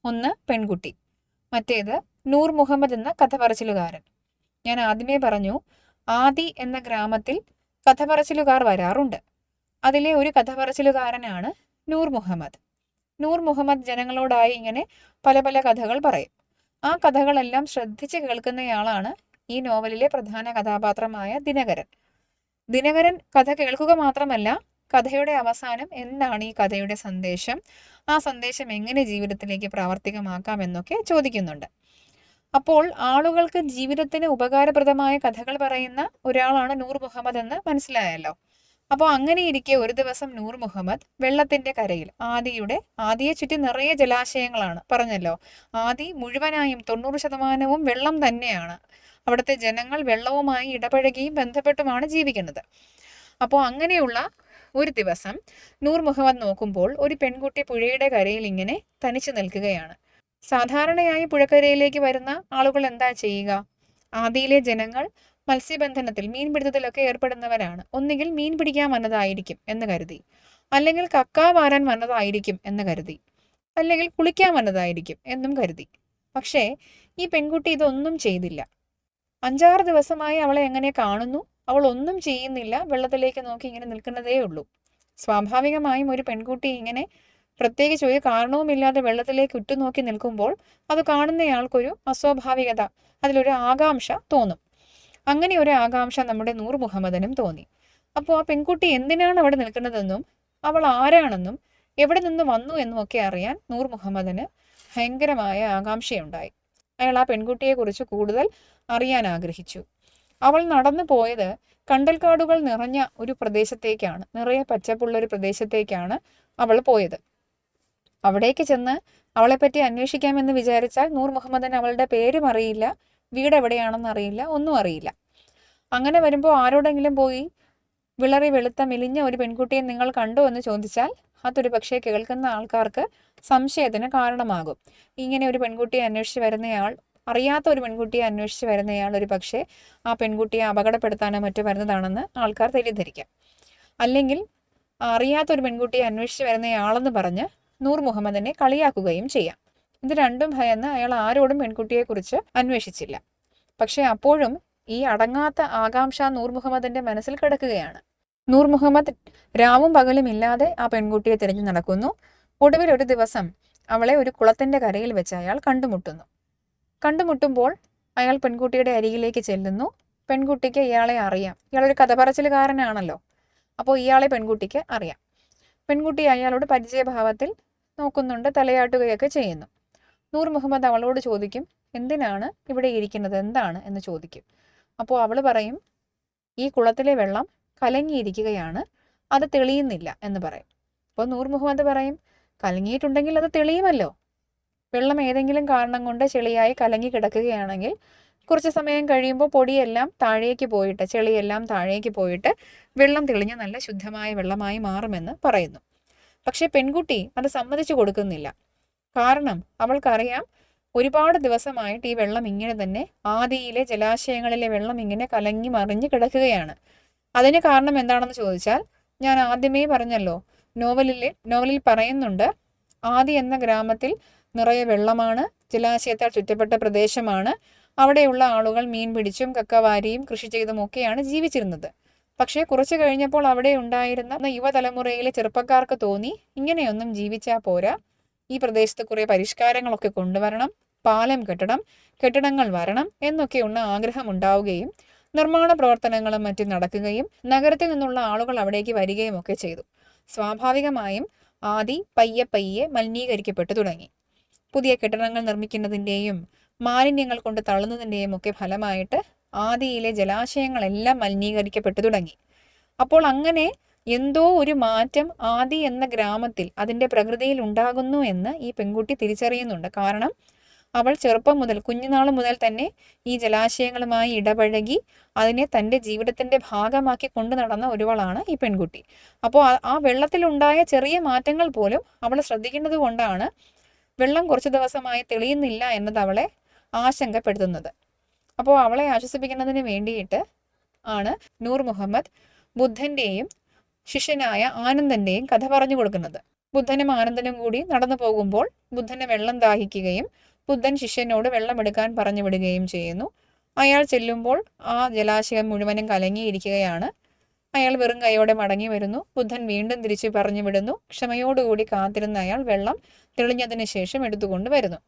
ഒന്ന് പെൺകുട്ടി, മറ്റേത് നൂർ മുഹമ്മദ് എന്ന കഥ പറച്ചിലുകാരൻ. ഞാൻ ആദ്യമേ പറഞ്ഞു, ആദി എന്ന ഗ്രാമത്തിൽ കഥ പറച്ചിലുകാർ വരാറുണ്ട്. അതിലെ ഒരു കഥ പറച്ചിലുകാരനാണ് നൂർ മുഹമ്മദ്. നൂർ മുഹമ്മദ് ജനങ്ങളോടായി ഇങ്ങനെ പല പല കഥകൾ പറയും. ആ കഥകളെല്ലാം ശ്രദ്ധിച്ച് കേൾക്കുന്നയാളാണ് ഈ നോവലിലെ പ്രധാന കഥാപാത്രമായ ദിനകരൻ. ദിനകരൻ കഥ കേൾക്കുക മാത്രമല്ല, കഥയുടെ അവസാനം എന്താണ് ഈ കഥയുടെ സന്ദേശം, ആ സന്ദേശം എങ്ങനെ ജീവിതത്തിലേക്ക് പ്രാവർത്തികമാക്കാം എന്നൊക്കെ ചോദിക്കുന്നുണ്ട്. അപ്പോൾ ആളുകൾക്ക് ജീവിതത്തിന് ഉപകാരപ്രദമായ കഥകൾ പറയുന്ന ഒരാളാണ് നൂർ മുഹമ്മദ് എന്ന് മനസ്സിലായല്ലോ. അപ്പോൾ അങ്ങനെയിരിക്കെ ഒരു ദിവസം നൂർ മുഹമ്മദ് വെള്ളത്തിന്റെ കരയിൽ, ആദിയെ ചുറ്റി നിറയെ ജലാശയങ്ങളാണ് പറഞ്ഞല്ലോ. ആദി മുഴുവനായും 90% വെള്ളം തന്നെയാണ്. അവിടുത്തെ ജനങ്ങൾ വെള്ളവുമായി ഇടപഴകിയും ബന്ധപ്പെട്ടുമാണ് ജീവിക്കുന്നത്. അപ്പോൾ അങ്ങനെയുള്ള ഒരു ദിവസം നൂർ മുഹമ്മദ് നോക്കുമ്പോൾ ഒരു പെൺകുട്ടി പുഴയുടെ കരയിൽ ഇങ്ങനെ തനിച്ചു നിൽക്കുകയാണ്. സാധാരണയായി പുഴക്കരയിലേക്ക് വരുന്ന ആളുകൾ എന്താ ചെയ്യുക? ആദിയിലെ ജനങ്ങൾ മത്സ്യബന്ധനത്തിൽ, മീൻപിടുത്തത്തിലൊക്കെ ഏർപ്പെടുന്നവരാണ്. ഒന്നുകിൽ മീൻ പിടിക്കാൻ വന്നതായിരിക്കും എന്ന് കരുതി, അല്ലെങ്കിൽ കക്ക വാരാൻ വന്നതായിരിക്കും എന്ന് കരുതി, അല്ലെങ്കിൽ കുളിക്കാൻ വന്നതായിരിക്കും എന്നും കരുതി. പക്ഷേ ഈ പെൺകുട്ടി ഇതൊന്നും ചെയ്തില്ല. 5-6 ദിവസമായി അവളെ എങ്ങനെ കാണുന്നു? അവൾ ഒന്നും ചെയ്യുന്നില്ല, വെള്ളത്തിലേക്ക് നോക്കി ഇങ്ങനെ നിൽക്കുന്നതേ ഉള്ളൂ. സ്വാഭാവികമായും ഒരു പെൺകുട്ടി ഇങ്ങനെ പ്രത്യേകിച്ച് ഒരു കാരണവുമില്ലാതെ വെള്ളത്തിലേക്ക് ഉറ്റുനോക്കി നിൽക്കുമ്പോൾ അത് കാണുന്നയാൾക്കൊരു അസ്വാഭാവികത, അതിലൊരു ആകാംക്ഷ തോന്നും. അങ്ങനെ ഒരു ആകാംക്ഷ നമ്മുടെ നൂർ മുഹമ്മദിനും തോന്നി. അപ്പോൾ ആ പെൺകുട്ടി എന്തിനാണ് അവിടെ നിൽക്കുന്നതെന്നും അവൾ ആരാണെന്നും എവിടെ നിന്ന് വന്നു എന്നും ഒക്കെ അറിയാൻ നൂർ മുഹമ്മദിന് ഭയങ്കരമായ ആകാംക്ഷയുണ്ടായി. അയാൾ ആ പെൺകുട്ടിയെക്കുറിച്ച് കൂടുതൽ അറിയാൻ ആഗ്രഹിച്ചു. അവൾ നടന്നു പോയത് കണ്ടൽക്കാടുകൾ നിറഞ്ഞ ഒരു പ്രദേശത്തേക്കാണ്, നിറയെ പച്ചപ്പുള്ള ഒരു പ്രദേശത്തേക്കാണ് അവൾ പോയത്. അവിടേക്ക് ചെന്ന് അവളെപ്പറ്റി അന്വേഷിക്കാമെന്ന് വിചാരിച്ചാൽ നൂർ മുഹമ്മദിന് അവളുടെ പേരും അറിയില്ല, വീട് എവിടെയാണെന്ന് അറിയില്ല, ഒന്നും അറിയില്ല. അങ്ങനെ വരുമ്പോൾ ആരോടെങ്കിലും പോയി വിളറി വെളുത്ത മെലിഞ്ഞ ഒരു പെൺകുട്ടിയെ നിങ്ങൾ കണ്ടോ എന്ന് ചോദിച്ചാൽ അതൊരു പക്ഷേ കേൾക്കുന്ന ആൾക്കാർക്ക് സംശയത്തിന് കാരണമാകും. ഇങ്ങനെ ഒരു പെൺകുട്ടിയെ അന്വേഷിച്ച് വരുന്നയാൾ, അറിയാത്ത ഒരു പെൺകുട്ടിയെ അന്വേഷിച്ച് വരുന്നയാൾ ഒരു പക്ഷേ ആ പെൺകുട്ടിയെ അപകടപ്പെടുത്താനോ മറ്റോ വരുന്നതാണെന്ന് ആൾക്കാർ തെറ്റിദ്ധരിക്കാം. അല്ലെങ്കിൽ അറിയാത്ത ഒരു പെൺകുട്ടിയെ അന്വേഷിച്ച് വരുന്നയാളെന്ന് പറഞ്ഞ് നൂർ മുഹമ്മദിനെ കളിയാക്കുകയും ചെയ്യാം. ഇത് രണ്ടും ഭയന്ന് അയാൾ ആരോടും പെൺകുട്ടിയെക്കുറിച്ച് അന്വേഷിച്ചില്ല. പക്ഷെ അപ്പോഴും ഈ അടങ്ങാത്ത ആകാംക്ഷ നൂർ മുഹമ്മദിന്റെ മനസ്സിൽ കിടക്കുകയാണ്. നൂർ മുഹമ്മദ് രാവും പകലും ഇല്ലാതെ ആ പെൺകുട്ടിയെ തിരഞ്ഞു നടക്കുന്നു. ഒടുവിൽ ഒരു ദിവസം അവളെ ഒരു കുളത്തിന്റെ കരയിൽ വെച്ച് അയാൾ കണ്ടുമുട്ടുന്നു. കണ്ടുമുട്ടുമ്പോൾ അയാൾ പെൺകുട്ടിയുടെ അരികിലേക്ക് ചെല്ലുന്നു. പെൺകുട്ടിക്ക് ഇയാളെ അറിയാം, ഇയാളൊരു കഥ പറച്ചിലുകാരനാണല്ലോ. അപ്പോൾ ഇയാളെ പെൺകുട്ടിക്ക് അറിയാം. പെൺകുട്ടി അയാളോട് പരിചയഭാവത്തിൽ നോക്കുന്നുണ്ട്, തലയാട്ടുകയൊക്കെ ചെയ്യുന്നു. നൂർ മുഹമ്മദ് അവളോട് ചോദിക്കും, എന്തിനാണ് ഇവിടെ ഇരിക്കുന്നത്, എന്താണ് എന്ന് ചോദിക്കും. അപ്പോൾ അവൾ പറയും, ഈ കുളത്തിലെ വെള്ളം കലങ്ങിയിരിക്കുകയാണ്, അത് തെളിയുന്നില്ല എന്ന് പറയും. അപ്പോൾ നൂർ മുഹമ്മദ് പറയും, കലങ്ങിയിട്ടുണ്ടെങ്കിൽ അത് തെളിയുമല്ലോ. വെള്ളം ഏതെങ്കിലും കാരണം കൊണ്ട് ചെളിയായി കലങ്ങി കിടക്കുകയാണെങ്കിൽ കുറച്ച് സമയം കഴിയുമ്പോൾ പൊടിയെല്ലാം താഴേക്ക് പോയിട്ട്, ചെളിയെല്ലാം താഴേക്ക് പോയിട്ട് വെള്ളം തെളിഞ്ഞ് നല്ല ശുദ്ധമായ വെള്ളമായി മാറുമെന്ന് പറയുന്നു. പക്ഷെ പെൺകുട്ടി അത് സമ്മതിച്ചു കൊടുക്കുന്നില്ല. കാരണം അവൾക്കറിയാം, ഒരുപാട് ദിവസമായിട്ട് ഈ വെള്ളം ഇങ്ങനെ തന്നെ, ആദിയിലെ ജലാശയങ്ങളിലെ വെള്ളം ഇങ്ങനെ കലങ്ങി മറിഞ്ഞ് കിടക്കുകയാണ്. അതിന് കാരണം എന്താണെന്ന് ചോദിച്ചാൽ, ഞാൻ ആദ്യമേ പറഞ്ഞല്ലോ, നോവലിൽ പറയുന്നുണ്ട്, ആദി എന്ന ഗ്രാമത്തിൽ നിറയെ വെള്ളമാണ്, ജലാശയത്താൽ ചുറ്റപ്പെട്ട പ്രദേശമാണ്, അവിടെയുള്ള ആളുകൾ മീൻ പിടിച്ചും കക്കവാരിയും കൃഷി ചെയ്തും ഒക്കെയാണ് ജീവിച്ചിരുന്നത്. പക്ഷേ കുറച്ചു കഴിഞ്ഞപ്പോൾ അവിടെ ഉണ്ടായിരുന്ന യുവതലമുറയിലെ ചെറുപ്പക്കാർക്ക് തോന്നി, ഇങ്ങനെയൊന്നും ജീവിച്ചാൽ പോരാ, ഈ പ്രദേശത്ത് കുറേ പരിഷ്കാരങ്ങളൊക്കെ കൊണ്ടുവരണം, പാലം കെട്ടണം, കെട്ടിടങ്ങൾ വരണം എന്നൊക്കെയുള്ള ആഗ്രഹം ഉണ്ടാവുകയും നിർമ്മാണ പ്രവർത്തനങ്ങളും മറ്റും നടക്കുകയും നഗരത്തിൽ നിന്നുള്ള ആളുകൾ അവിടേക്ക് വരികയും ഒക്കെ ചെയ്തു. സ്വാഭാവികമായും ആദി പയ്യെ പയ്യെ മലിനീകരിക്കപ്പെട്ടു തുടങ്ങി. പുതിയ കെട്ടിടങ്ങൾ നിർമ്മിക്കുന്നതിൻ്റെയും മാലിന്യങ്ങൾ കൊണ്ട് തള്ളുന്നതിൻ്റെയും ഒക്കെ ഫലമായിട്ട് ആദിയിലെ ജലാശയങ്ങളെല്ലാം മലിനീകരിക്കപ്പെട്ടു തുടങ്ങി. അപ്പോൾ അങ്ങനെ എന്തോ ഒരു മാറ്റം ആദി എന്ന ഗ്രാമത്തിൽ അതിൻ്റെ പ്രകൃതിയിൽ ഉണ്ടാകുന്നു എന്ന് ഈ പെൺകുട്ടി തിരിച്ചറിയുന്നുണ്ട്. കാരണം അവൾ ചെറുപ്പം മുതൽ, കുഞ്ഞുനാൾ മുതൽ തന്നെ ഈ ജലാശയങ്ങളുമായി ഇടപഴകി അതിനെ തൻ്റെ ജീവിതത്തിൻ്റെ ഭാഗമാക്കി കൊണ്ടു നടന്ന ഒരുവളാണ് ഈ പെൺകുട്ടി. അപ്പോൾ ആ വെള്ളത്തിലുണ്ടായ ചെറിയ മാറ്റങ്ങൾ പോലും അവൾ ശ്രദ്ധിക്കുന്നത് കൊണ്ടാണ് വെള്ളം കുറച്ച് ദിവസമായി തെളിയുന്നില്ല എന്നത് അവളെ ആശങ്കപ്പെടുത്തുന്നത്. അപ്പോൾ അവളെ ആശ്വസിപ്പിക്കുന്നതിന് വേണ്ടിയിട്ട് ആണ് നൂർ മുഹമ്മദ് ബുദ്ധൻ്റെയും ശിഷ്യനായ ആനന്ദൻ്റെയും കഥ പറഞ്ഞു കൊടുക്കുന്നത്. ബുദ്ധനും ആനന്ദനും കൂടി നടന്നു പോകുമ്പോൾ ബുദ്ധന് വെള്ളം ദാഹിക്കുകയും ബുദ്ധൻ ശിഷ്യനോട് വെള്ളമെടുക്കാൻ പറഞ്ഞു വിടുകയും ചെയ്യുന്നു. അയാൾ ചെല്ലുമ്പോൾ ആ ജലാശയം മുഴുവനും കലങ്ങിയിരിക്കുകയാണ്. അയാൾ വെറും കൈയോടെ മടങ്ങി വരുന്നു. ബുദ്ധൻ വീണ്ടും തിരിച്ചു പറഞ്ഞു വിടുന്നു. ക്ഷമയോടുകൂടി കാത്തിരുന്ന അയാൾ വെള്ളം തെളിഞ്ഞതിന് ശേഷം എടുത്തുകൊണ്ട് വരുന്നു.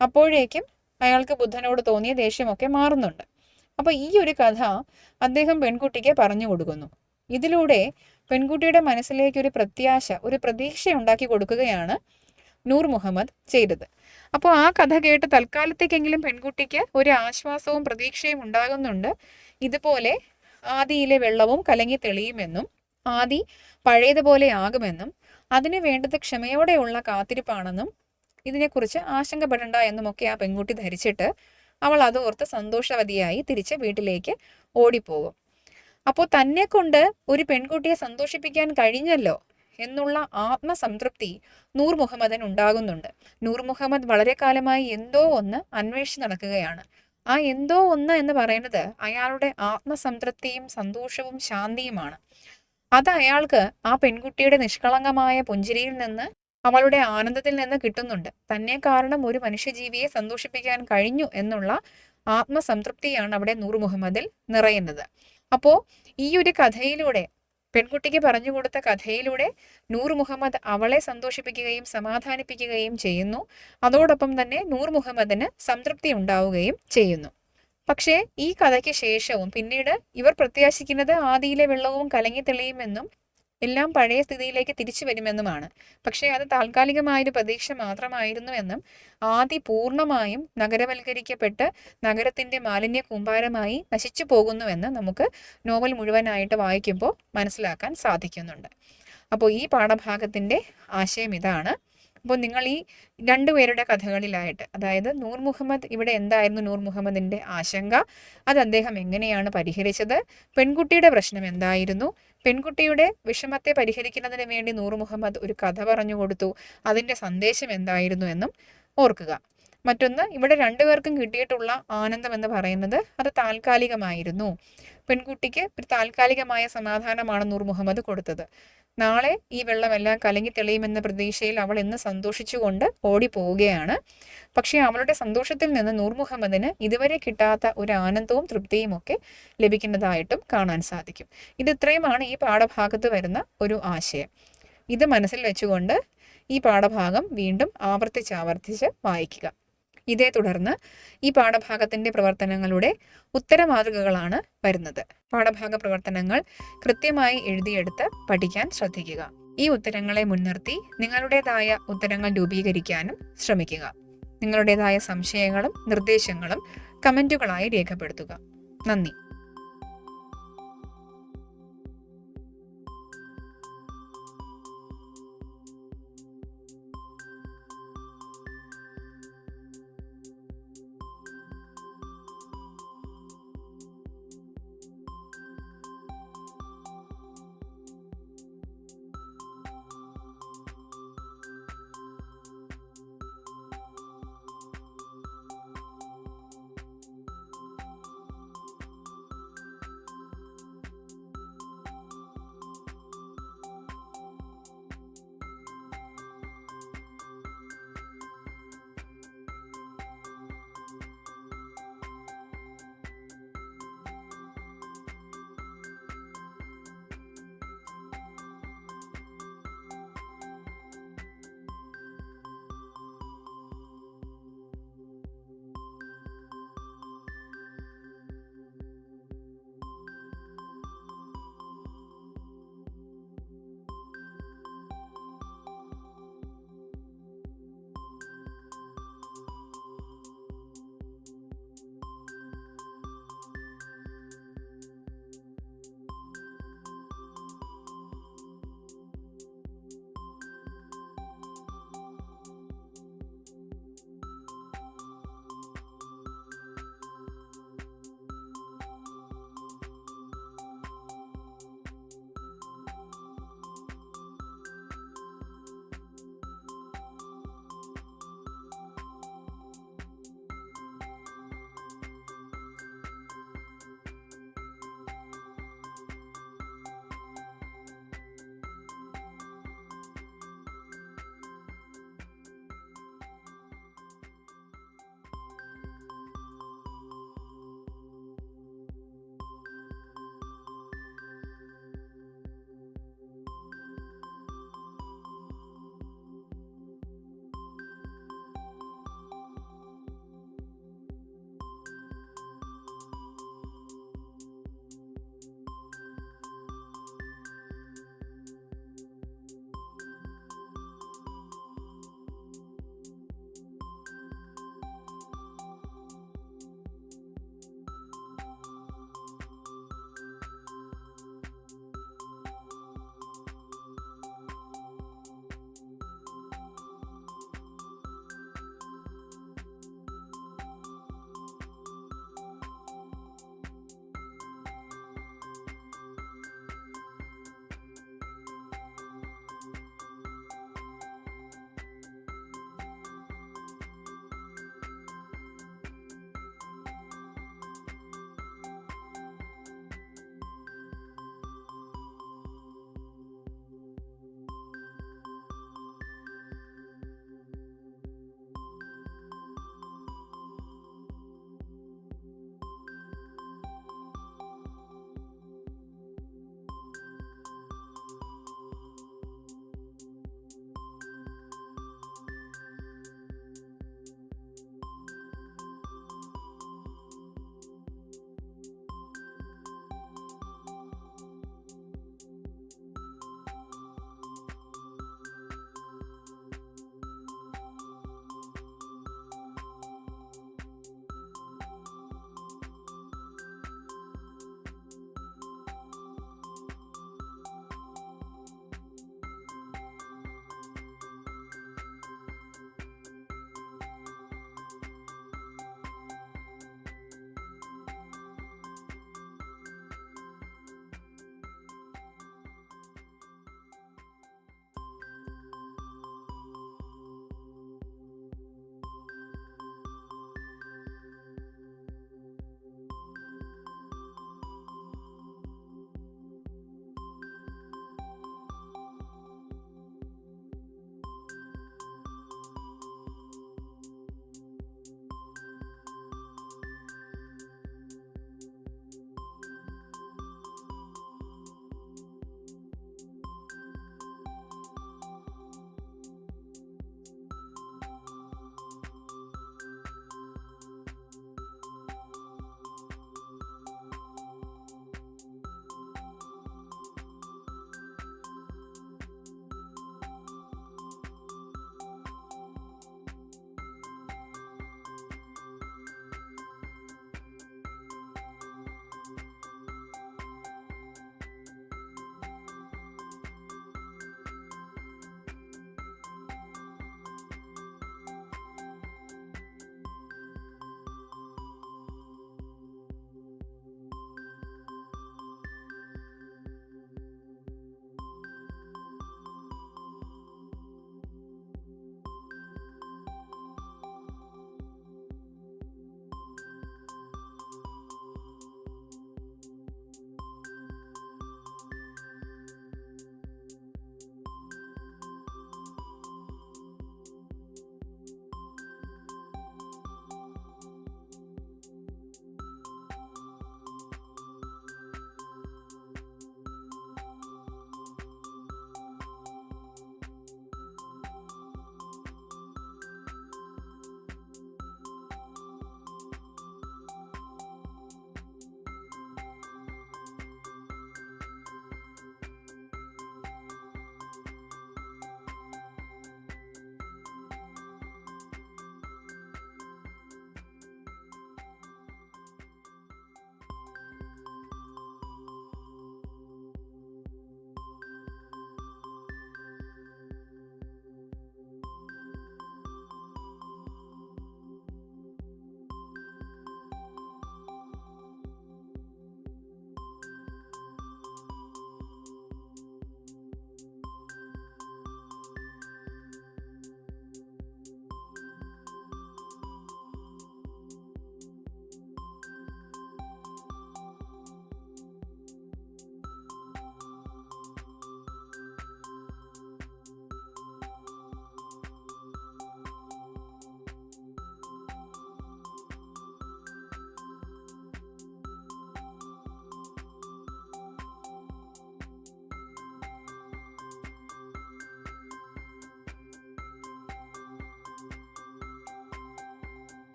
അപ്പോഴേക്കും അയാൾക്ക് ബുദ്ധനോട് തോന്നിയ ദേഷ്യമൊക്കെ മാറുന്നുണ്ട്. അപ്പോൾ ഈ ഒരു കഥ അദ്ദേഹം പെൺകുട്ടിക്ക് പറഞ്ഞു കൊടുക്കുന്നു. ഇതിലൂടെ പെൺകുട്ടിയുടെ മനസ്സിലേക്ക് ഒരു പ്രത്യാശ, ഒരു പ്രതീക്ഷ ഉണ്ടാക്കി കൊടുക്കുകയാണ് നൂർ മുഹമ്മദ് ചെയ്തത്. അപ്പോൾ ആ കഥ കേട്ട് തൽക്കാലത്തേക്കെങ്കിലും പെൺകുട്ടിക്ക് ഒരു ആശ്വാസവും പ്രതീക്ഷയും ഉണ്ടാകുന്നുണ്ട്. ഇതുപോലെ ആദിയിലെ വെള്ളവും കലങ്ങി തെളിയുമെന്നും ആദി പഴയതുപോലെ ആകുമെന്നും അതിന് വേണ്ടത് ക്ഷമയോടെയുള്ള കാത്തിരിപ്പാണെന്നും ഇതിനെക്കുറിച്ച് ആശങ്കപ്പെടേണ്ട എന്നുമൊക്കെ ആ പെൺകുട്ടി ധരിച്ചിട്ട് അവൾ അതോർത്ത് സന്തോഷവതിയായി തിരിച്ച് വീട്ടിലേക്ക് ഓടിപ്പോകും. അപ്പോൾ തന്നെ കൊണ്ട് ഒരു പെൺകുട്ടിയെ സന്തോഷിപ്പിക്കാൻ കഴിഞ്ഞല്ലോ എന്നുള്ള ആത്മസംതൃപ്തി നൂർ മുഹമ്മദിന് ഉണ്ടാകുന്നുണ്ട്. നൂർ മുഹമ്മദ് വളരെ കാലമായി എന്തോ ഒന്ന് അന്വേഷിച്ച് നടക്കുകയാണ്. ആ എന്തോ ഒന്ന് എന്ന് പറയുന്നത് അയാളുടെ ആത്മസംതൃപ്തിയും സന്തോഷവും ശാന്തിയുമാണ്. അത് അയാൾക്ക് ആ പെൺകുട്ടിയുടെ നിഷ്കളങ്കമായ പുഞ്ചിരിയിൽ നിന്ന്, അവളുടെ ആനന്ദത്തിൽ നിന്ന് കിട്ടുന്നുണ്ട്. തന്നെ കാരണം ഒരു മനുഷ്യജീവിയെ സന്തോഷിപ്പിക്കാൻ കഴിഞ്ഞു എന്നുള്ള ആത്മസംതൃപ്തിയാണ് അവിടെ നൂർ മുഹമ്മദിൽ നിറയുന്നത്. അപ്പോൾ ഈ ഒരു കഥയിലൂടെ, പെൺകുട്ടിക്ക് പറഞ്ഞു കൊടുത്ത കഥയിലൂടെ നൂർ മുഹമ്മദ് അവളെ സന്തോഷിപ്പിക്കുകയും സമാധാനിപ്പിക്കുകയും ചെയ്യുന്നു. അതോടൊപ്പം തന്നെ നൂർ മുഹമ്മദിന് സംതൃപ്തി ഉണ്ടാവുകയും ചെയ്യുന്നു. പക്ഷേ ഈ കഥയ്ക്ക് ശേഷവും പിന്നീട് ഇവർ പ്രത്യാശിക്കുന്നത് ആദിയിലെ വെള്ളവും കലങ്ങി തെളിയുമെന്നും എല്ലാം പഴയ സ്ഥിതിയിലേക്ക് തിരിച്ചു വരുമെന്നുമാണ്. പക്ഷേ അത് താൽക്കാലികമായൊരു പ്രതീക്ഷ മാത്രമായിരുന്നുവെന്നും ആദി പൂർണ്ണമായും നഗരവൽക്കരിക്കപ്പെട്ട് നഗരത്തിൻ്റെ മാലിന്യ കൂമ്പാരമായി നശിച്ചു പോകുന്നുവെന്ന് നമുക്ക് നോവൽ മുഴുവനായിട്ട് വായിക്കുമ്പോൾ മനസ്സിലാക്കാൻ സാധിക്കുന്നുണ്ട്. അപ്പോൾ ഈ പാഠഭാഗത്തിൻ്റെ ആശയം ഇതാണ്. അപ്പോൾ നിങ്ങൾ ഈ രണ്ടുപേരുടെ കഥകളിലായിട്ട്, അതായത് നൂർ മുഹമ്മദ്, ഇവിടെ എന്തായിരുന്നു നൂർ മുഹമ്മദിൻ്റെ ആശങ്ക, അത് അദ്ദേഹം എങ്ങനെയാണ് പരിഹരിച്ചത്, പെൺകുട്ടിയുടെ പ്രശ്നം എന്തായിരുന്നു, പെൺകുട്ടിയുടെ വിഷമത്തെ പരിഹരിക്കുന്നതിന് വേണ്ടി നൂർ മുഹമ്മദ് ഒരു കഥ പറഞ്ഞു കൊടുത്തു, അതിൻ്റെ സന്ദേശം എന്തായിരുന്നു എന്നും ഓർക്കുക. മറ്റൊന്ന്, ഇവിടെ രണ്ടുപേർക്കും കിട്ടിയിട്ടുള്ള ആനന്ദം എന്ന് പറയുന്നത് അത് താൽക്കാലികമായിരുന്നു. പെൺകുട്ടിക്ക് ഒരു താൽക്കാലികമായ സമാധാനമാണ് നൂർ മുഹമ്മദ് കൊടുത്തത്. നാളെ ഈ വെള്ളമെല്ലാം കലങ്ങി തെളിയുമെന്ന പ്രതീക്ഷയിൽ അവൾ ഇന്ന് സന്തോഷിച്ചുകൊണ്ട് ഓടിപ്പോവുകയാണ്. പക്ഷേ അവളുടെ സന്തോഷത്തിൽ നിന്ന് നൂർ മുഹമ്മദിന് ഇതുവരെ കിട്ടാത്ത ഒരു ആനന്ദവും തൃപ്തിയും ഒക്കെ ലഭിക്കുന്നതായിട്ടും കാണാൻ സാധിക്കും. ഇത് ഇത്രയുമാണ് ഈ പാഠഭാഗത്ത് വരുന്ന ഒരു ആശയം. ഇത് മനസ്സിൽ വെച്ചുകൊണ്ട് ഈ പാഠഭാഗം വീണ്ടും ആവർത്തിച്ച് വായിക്കുക. ഇതേ തുടർന്ന് ഈ പാഠഭാഗത്തിൻ്റെ പ്രവർത്തനങ്ങളുടെ ഉത്തരമാതൃകകളാണ് വരുന്നത്. പാഠഭാഗ പ്രവർത്തനങ്ങൾ കൃത്യമായി എഴുതിയെടുത്ത് പഠിക്കാൻ ശ്രദ്ധിക്കുക. ഈ ഉത്തരങ്ങളെ മുൻനിർത്തി നിങ്ങളുടേതായ ഉത്തരങ്ങൾ രൂപീകരിക്കാനും ശ്രമിക്കുക. നിങ്ങളുടേതായ സംശയങ്ങളും നിർദ്ദേശങ്ങളും കമൻറ്റുകളായി രേഖപ്പെടുത്തുക. നന്ദി.